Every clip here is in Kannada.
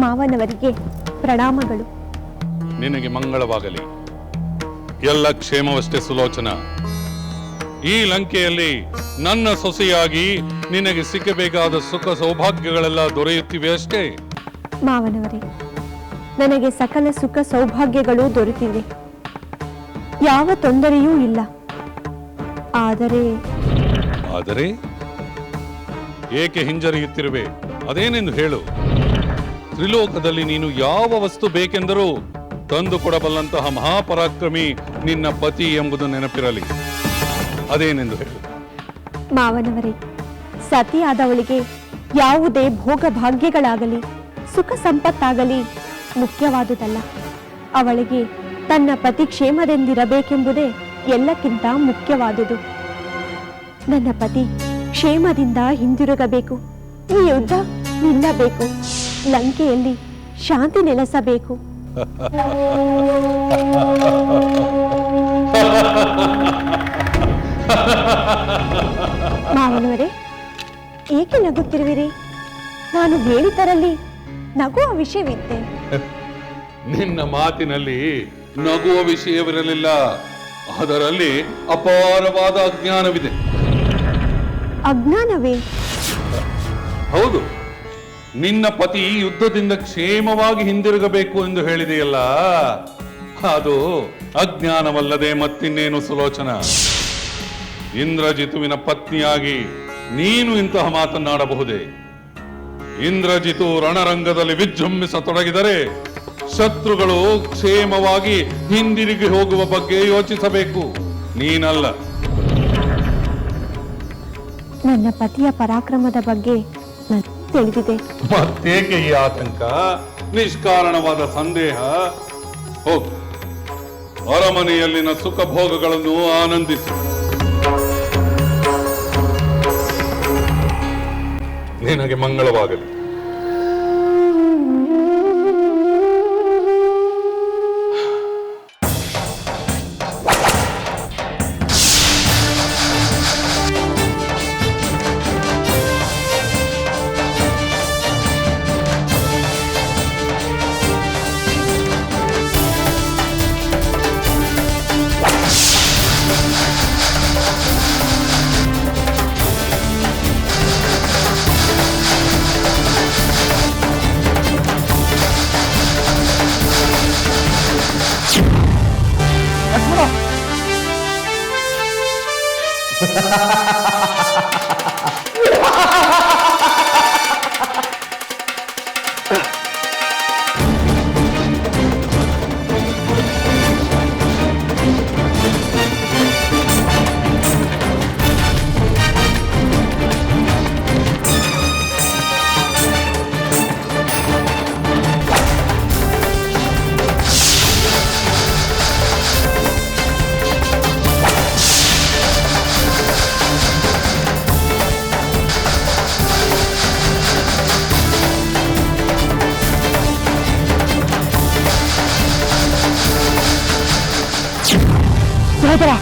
ಮಾವನವರಿಗೆ ಪ್ರಣಾಮಗಳು. ನಿನಗೆ ಮಂಗಳವಾಗಲಿ. ಎಲ್ಲ ಕ್ಷೇಮವಷ್ಟೇ ಸುಲೋಚನ. ಈ ಲಂಕೆಯಲ್ಲಿ ನನ್ನ ಸೊಸೆಯಾಗಿ ನಿನಗೆ ಸಿಕ್ಕಬೇಕಾದ ಸುಖ ಸೌಭಾಗ್ಯಗಳೆಲ್ಲ ದೊರೆಯುತ್ತಿವೆ ಅಷ್ಟೇ. ಮಾವನವರೇ, ನನಗೆ ಸಕಲ ಸುಖ ಸೌಭಾಗ್ಯಗಳು ದೊರೆತಿವೆ, ಯಾವ ತೊಂದರೆಯೂ ಇಲ್ಲ. ಆದರೆ ಏಕೆ ಹಿಂಜರಿಯುತ್ತಿರುವೆ? ಅದೇನೆಂದು ಹೇಳು. ತ್ರಿಲೋಕದಲ್ಲಿ ನೀನು ಯಾವ ವಸ್ತು ಬೇಕೆಂದರೂ ತಂದು ಕೊಡಬಲ್ಲಂತಹ ಮಹಾಪರಾಕ್ರಮಿ ನಿನ್ನ ಪತಿ ಎಂಬುದು ನೆನಪಿರಲಿ. ಅದೇನೆಂದು ಹೇಳು. ಮಾವನವರೇ, ಸತಿಯಾದವಳಿಗೆ ಯಾವುದೇ ಭೋಗ ಭಾಗ್ಯಗಳಾಗಲಿ ಸುಖ ಸಂಪತ್ತಾಗಲಿ ಮುಖ್ಯವಾದುದಲ್ಲ. ಅವಳಿಗೆ ತನ್ನ ಪತಿ ಕ್ಷೇಮದಿಂದಿರಬೇಕೆಂಬುದೇ ಎಲ್ಲಕ್ಕಿಂತ ಮುಖ್ಯವಾದುದು. ನನ್ನ ಪತಿ ಕ್ಷೇಮದಿಂದ ಹಿಂದಿರುಗಬೇಕು, ಈ ಯುದ್ಧ ನಿಲ್ಲಬೇಕು, ಲಂಕೆಯಲ್ಲಿ ಶಾಂತಿ ನೆಲೆಸಬೇಕು. ಮಾವನವರೇ, ಏಕೆ ನಗುತ್ತಿರುವಿರಿ? ನಾನು ಹೇಳಿದರಲ್ಲಿ ನಗುವ ವಿಷಯವಿತ್ತೆ. ನಿನ್ನ ಮಾತಿನಲ್ಲಿ ನಗುವ ವಿಷಯವಿರಲಿಲ್ಲ, ಅದರಲ್ಲಿ ಅಪಾರವಾದ ಅಜ್ಞಾನವಿದೆ. ಅಜ್ಞಾನವೇ? ಹೌದು. ನಿನ್ನ ಪತಿ ಯುದ್ಧದಿಂದ ಕ್ಷೇಮವಾಗಿ ಹಿಂದಿರುಗಬೇಕು ಎಂದು ಹೇಳಿದೆಯಲ್ಲ, ಅದು ಅಜ್ಞಾನವಲ್ಲದೆ ಮತ್ತಿನ್ನೇನು ಸುಲೋಚನ. ಇಂದ್ರಜಿತುವಿನ ಪತ್ನಿಯಾಗಿ ನೀನು ಇಂತಹ ಮಾತನ್ನಾಡಬಹುದೇ? ಇಂದ್ರಜಿತು ರಣರಂಗದಲ್ಲಿ ವಿಜೃಂಭಿಸತೊಡಗಿದರೆ ಶತ್ರುಗಳು ಕ್ಷೇಮವಾಗಿ ಹಿಂದಿರುಗಿ ಹೋಗುವ ಬಗ್ಗೆ ಯೋಚಿಸಬೇಕು, ನೀನಲ್ಲ. ನನ್ನ ಪತಿಯ ಪರಾಕ್ರಮದ ಬಗ್ಗೆ ತಿಳಿದಿದೆ. ಮತ್ತೇಕೆ ಈ ಆತಂಕ? ನಿಷ್ಕಾರಣವಾದ ಸಂದೇಹ? ಹೋಗು, ಅರಮನೆಯಲ್ಲಿನ ಸುಖ ಭೋಗಗಳನ್ನು ಆನಂದಿಸು. ನಿನಗೆ ಮಂಗಳವಾಗಲಿ. ಸಹೋದರ,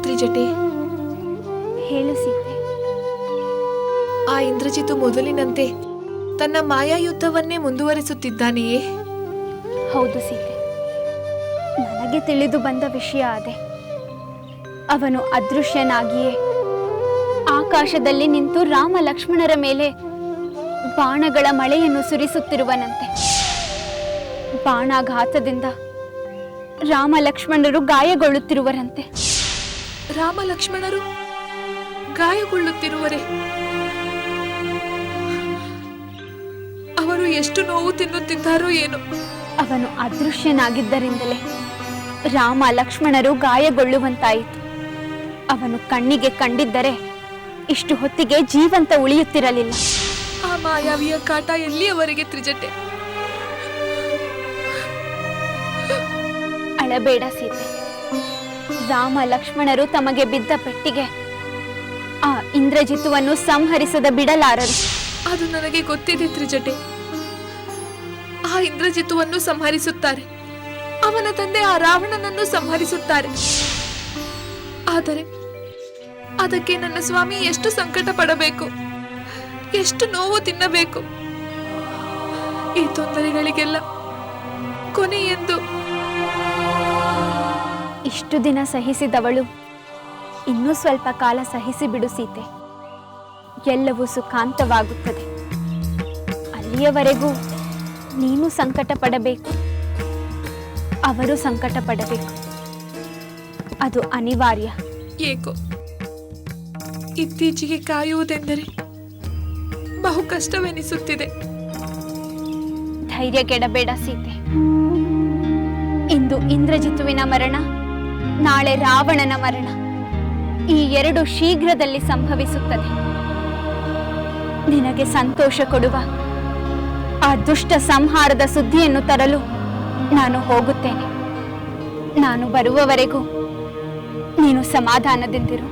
ತ್ರಿಜಟೆ, ಹೇಳು ಸೀತೆ. ಆ ಇಂದ್ರಜಿತು ಮೊದಲಿನಂತೆ ತನ್ನ ಮಾಯಾಯುದ್ಧವನ್ನೇ ಮುಂದುವರಿಸುತ್ತಿದ್ದಾನೆಯೇ? ಹೌದು ಸೀತೆ, ನನಗೆ ತಿಳಿದು ಬಂದ ವಿಷಯ ಅದೇ. ಅವನು ಅದೃಶ್ಯನಾಗಿಯೇ ಆಕಾಶದಲ್ಲಿ ನಿಂತು ರಾಮ ಲಕ್ಷ್ಮಣರ ಮೇಲೆ ಬಾಣಗಳ ಮಳೆಯನ್ನು ಸುರಿಸುತ್ತಿರುವನಂತೆ. ಬಾಣಾಘಾತದಿಂದ ರಾಮ ಲಕ್ಷ್ಮಣರು ಗಾಯಗೊಳ್ಳುತ್ತಿರುವರಂತೆ. ರಾಮ ಲಕ್ಷ್ಮಣರು ಗಾಯಗೊಳ್ಳುತ್ತಿರುವರೆ? ಅವರು ಎಷ್ಟು ನೋವು ತಿನ್ನುತ್ತಿದ್ದಾರೋ ಏನು? ಅವನು ಅದೃಶ್ಯನಾಗಿದ್ದರಿಂದಲೇ ರಾಮ ಲಕ್ಷ್ಮಣರು ಗಾಯಗೊಳ್ಳುವಂತಾಯಿತು. ಅವನು ಕಣ್ಣಿಗೆ ಕಂಡಿದ್ದರೆ ಇಷ್ಟು ಹೊತ್ತಿಗೆ ಜೀವಂತ ಉಳಿಯುತ್ತಿರಲಿಲ್ಲ. ಆ ಮಾಯಾವಿಯ ಕಾಟ ಎಲ್ಲಿಯವರೆಗೆ ತ್ರಿಜಟೆ? ಅಳಬೇಡ ಸೀತೆ. ರಾಮ ಲಕ್ಷ್ಮಣರು ತಮಗೆ ಬಿದ್ದ ಪೆಟ್ಟಿಗೆ ಆ ಇಂದ್ರಜಿತುವನ್ನು ಸಂಹರಿಸದ ಬಿಡಲಾರರು. ಅದು ನನಗೆ ಗೊತ್ತಿದೆ ತ್ರಿಜಟೆ. ಆ ಇಂದ್ರಜಿತುವನ್ನು ಸಂಹರಿಸುತ್ತಾರೆ, ಅವನ ತಂದೆ ಆ ರಾವಣನನ್ನು ಸಂಹರಿಸುತ್ತಾರೆ. ಆದರೆ ಅದಕ್ಕೆ ನನ್ನ ಸ್ವಾಮಿ ಎಷ್ಟು ಸಂಕಟ ಪಡಬೇಕು, ಎಷ್ಟು ನೋವು ತಿನ್ನಬೇಕು. ಈ ತೊಂದರೆಗಳಿಗೆಲ್ಲ ಕೊನೆಯೆಂದು. ಇಷ್ಟು ದಿನ ಸಹಿಸಿದವಳು ಇನ್ನೂ ಸ್ವಲ್ಪ ಕಾಲ ಸಹಿಸಿ ಬಿಡು ಸೀತೆ. ಎಲ್ಲವೂ ಸುಖಾಂತವಾಗುತ್ತದೆ. ಅಲ್ಲಿಯವರೆಗೂ ನೀನು ಸಂಕಟ ಪಡಬೇಕು, ಅವರು ಸಂಕಟ ಪಡಬೇಕು. ಅದು ಅನಿವಾರ್ಯ. ಏಕೋ ಇತ್ತೀಚೆಗೆ ಕಾಯುವುದೆಂದರೆ ಬಹು ಕಷ್ಟವೆನಿಸುತ್ತಿದೆ. ಧೈರ್ಯ ಕೆಡಬೇಡ ಸೀತೆ. ಇಂದು ಇಂದ್ರಜಿತುವಿನ ಮರಣ, ನಾಳೆ ರಾವಣನ ಮರಣ. ಈ ಎರಡು ಶೀಘ್ರದಲ್ಲಿ ಸಂಭವಿಸುತ್ತದೆ. ನಿನಗೆ ಸಂತೋಷ ಕೊಡುವ ಆ ದುಷ್ಟ ಸಂಹಾರದ ಸುದ್ದಿಯನ್ನು ತರಲು ನಾನು ಹೋಗುತ್ತೇನೆ. ನಾನು ಬರುವವರೆಗೂ ನೀನು ಸಮಾಧಾನದಿಂದಿರು.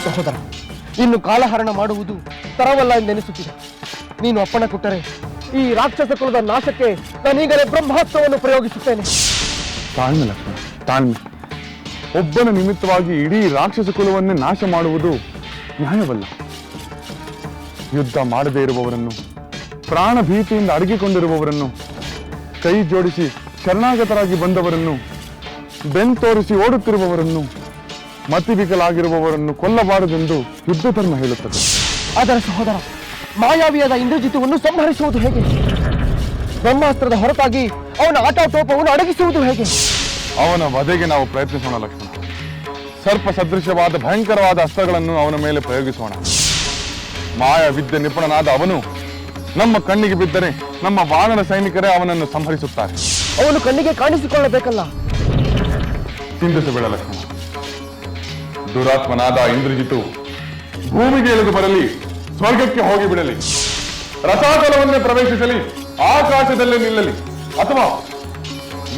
ಸಹೋದರ, ಇನ್ನು ಕಾಲಹರಣ ಮಾಡುವುದು ತರವಲ್ಲ ಎಂದೆನಿಸುತ್ತಿದೆ. ನೀನು ಅಪ್ಪಣೆ ಕೊಟ್ಟರೆ ಈ ರಾಕ್ಷಸ ಕುಲದ ನಾಶಕ್ಕೆ ನಾನೀಗಲೇ ಬ್ರಹ್ಮಾಸ್ತ್ರವನ್ನು ಪ್ರಯೋಗಿಸುತ್ತೇನೆ. ತಾಳ್ಮೆ ಲಕ್ಷ್ಮಣ, ತಾಳ್ಮೆ. ಒಬ್ಬನ ನಿಮಿತ್ತವಾಗಿ ಇಡೀ ರಾಕ್ಷಸ ಕುಲವನ್ನೇ ನಾಶ ಮಾಡುವುದು ನ್ಯಾಯವಲ್ಲ. ಯುದ್ಧ ಮಾಡದೇ ಇರುವವರನ್ನು, ಪ್ರಾಣ ಭೀತಿಯಿಂದ ಅಡಗಿಕೊಂಡಿರುವವರನ್ನು, ಕೈ ಜೋಡಿಸಿ ಶರಣಾಗತರಾಗಿ ಬಂದವರನ್ನು, ಬೆಂತೋರಿಸಿ ಓಡುತ್ತಿರುವವರನ್ನು, ಮತಿವಿಕಲಾಗಿರುವವರನ್ನು ಕೊಲ್ಲಬಾರದೆಂದು ಯುದ್ಧ ಧರ್ಮ ಹೇಳುತ್ತದೆ. ಆದರೆ ಸಹೋದರ, ಮಾಯಾವಿಯಾದ ಇಂದ್ರಜಿತುವನ್ನು ಸಂಹರಿಸುವುದು ಹೇಗೆ? ಬ್ರಹ್ಮಾಸ್ತ್ರದ ಹೊರತಾಗಿ ಅವನ ಆಟಾಟೋಪವನ್ನು ಅಡಗಿಸುವುದು ಹೇಗೆ? ಅವನ ವಧೆಗೆ ನಾವು ಪ್ರಯತ್ನಿಸೋಣ ಲಕ್ಷ್ಮಣ. ಸರ್ಪ ಸದೃಶವಾದ ಭಯಂಕರವಾದ ಅಸ್ತ್ರಗಳನ್ನು ಅವನ ಮೇಲೆ ಪ್ರಯೋಗಿಸೋಣ. ಮಾಯಾ ವಿದ್ಯೆ ನಿಪುಣನಾದ ಅವನು ನಮ್ಮ ಕಣ್ಣಿಗೆ ಬಿದ್ದರೆ ನಮ್ಮ ವಾನರ ಸೈನಿಕರೇ ಅವನನ್ನು ಸಂಹರಿಸುತ್ತಾರೆ. ಅವನು ಕಣ್ಣಿಗೆ ಕಾಣಿಸಿಕೊಳ್ಳಬೇಕಲ್ಲ. ಚಿಂತಿಸಬೇಡ ಲಕ್ಷ್ಮಣ. ದುರಾತ್ಮನಾದ ಇಂದ್ರಜಿತು ಭೂಮಿಗೆ ಇಳಿದು ಬರಲಿ, ಸ್ವರ್ಗಕ್ಕೆ ಹೋಗಿ ಬಿಡಲಿ, ರಸಾತಲವನ್ನೇ ಪ್ರವೇಶಿಸಲಿ, ಆಕಾಶದಲ್ಲೇ ನಿಲ್ಲಲಿ, ಅಥವಾ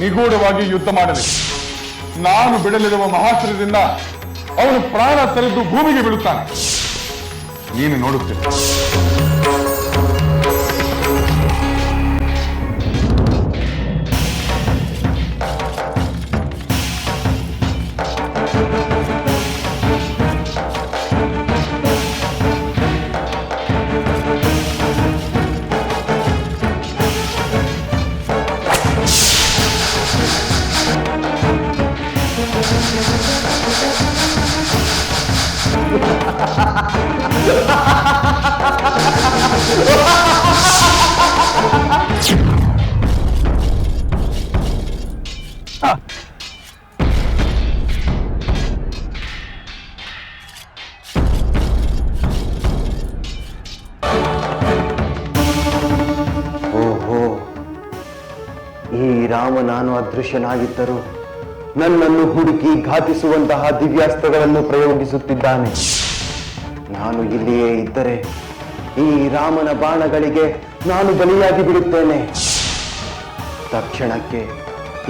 ನಿಗೂಢವಾಗಿ ಯುದ್ಧ ಮಾಡಲಿ, ನಾನು ಬಿಡಲಿರುವ ಮಹಾಸ್ತ್ರದಿಂದ ಅವನು ಪ್ರಾಣ ತೊರೆದು ಭೂಮಿಗೆ ಬೀಳುತ್ತಾನೆ. ನೀನು ನೋಡುತ್ತೇನೆ. ಓಹೋ, ಈ ರಾಮ ನಾನು ಅದೃಶ್ಯನಾಗಿದ್ದರೂ ನನ್ನನ್ನು ಹುಡುಕಿ ಘಾತಿಸುವಂತಹ ದಿವ್ಯಾಸ್ತ್ರಗಳನ್ನು ಪ್ರಯೋಗಿಸುತ್ತಿದ್ದಾನೆ. ನಾನು ಇಲ್ಲಿಯೇ ಇದ್ದರೆ ಈ ರಾಮನ ಬಾಣಗಳಿಗೆ ನಾನು ಬಲಿಯಾಗಿ ಬಿಡುತ್ತೇನೆ. ತಕ್ಷಣಕ್ಕೆ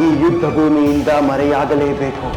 ಈ ಯುದ್ಧ ಭೂಮಿಯಿಂದ ಮರೆಯಾಗಲೇಬೇಕು.